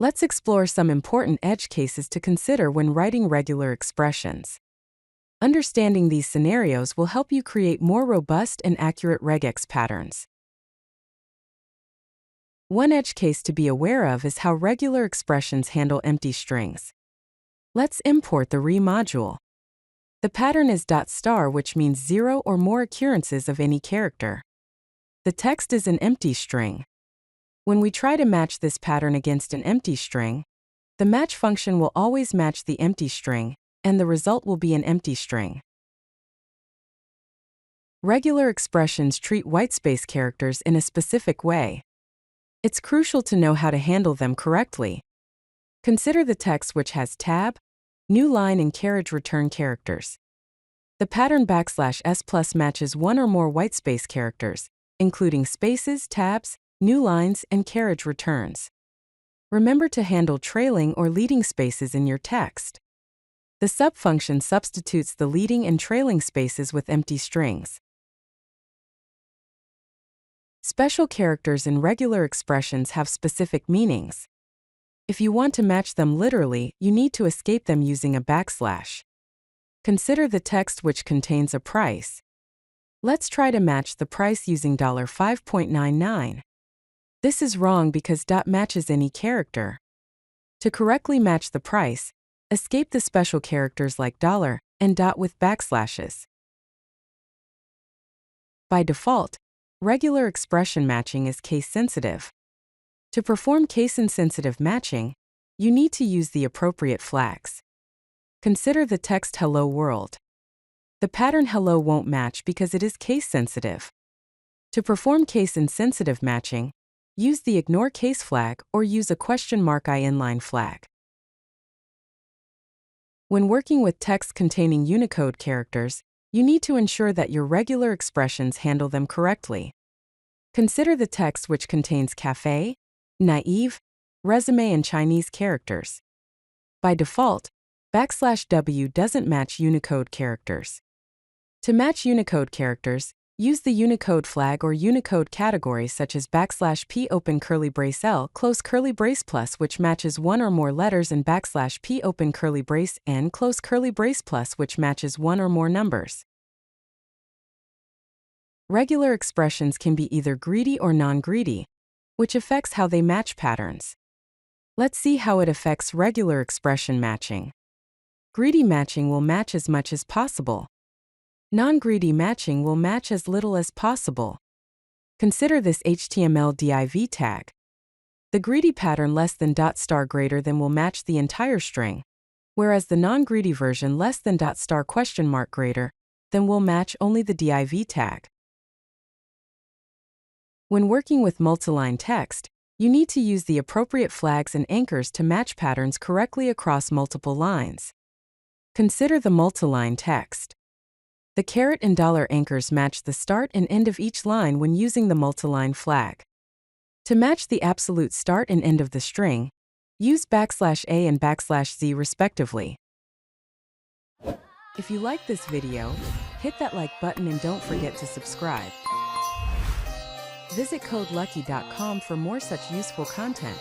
Let's explore some important edge cases to consider when writing regular expressions. Understanding these scenarios will help you create more robust and accurate regex patterns. One edge case to be aware of is how regular expressions handle empty strings. Let's import the re module. The pattern is .star, which means 0 or more occurrences of any character. The text is an empty string. When we try to match this pattern against an empty string, the match function will always match the empty string, and the result will be an empty string. Regular expressions treat whitespace characters in a specific way. It's crucial to know how to handle them correctly. Consider the text which has tab, newline, and carriage return characters. The pattern \s+ matches one or more whitespace characters, including spaces, tabs, newlines, and carriage returns. Remember to handle trailing or leading spaces in your text. The subfunction substitutes the leading and trailing spaces with empty strings. Special characters in regular expressions have specific meanings. If you want to match them literally, you need to escape them using a \. Consider the text which contains a price. Let's try to match the price using $5.99. This is wrong because matches any character. To correctly match the price, escape the special characters like and with backslashes. By default, regular expression matching is case-sensitive. To perform case-insensitive matching, you need to use the appropriate flags. Consider the text "Hello World." The pattern hello won't match because it is case-sensitive. To perform case-insensitive matching, use the ignore case flag or use a ?i inline flag. When working with text containing Unicode characters, you need to ensure that your regular expressions handle them correctly. Consider the text which contains cafe, naive, resume, and Chinese characters. By default, \w doesn't match Unicode characters. To match Unicode characters, use the Unicode flag or Unicode category such as \p open curly brace L close curly brace plus, which matches one or more letters, and \p open curly brace N close curly brace plus, which matches one or more numbers. Regular expressions can be either greedy or non-greedy, which affects how they match patterns. Let's see how it affects regular expression matching. Greedy matching will match as much as possible. Non-greedy matching will match as little as possible. Consider this HTML div tag. The greedy pattern <* greater than will match the entire string, whereas the non-greedy version <* greater than will match only the div tag. When working with multiline text, you need to use the appropriate flags and anchors to match patterns correctly across multiple lines. Consider the multiline text. The caret and $anchors match the start and end of each line when using the multiline flag. To match the absolute start and end of the string, use \a and \z respectively. If you like this video, hit that like button and don't forget to subscribe. Visit CodeLucky.com for more such useful content.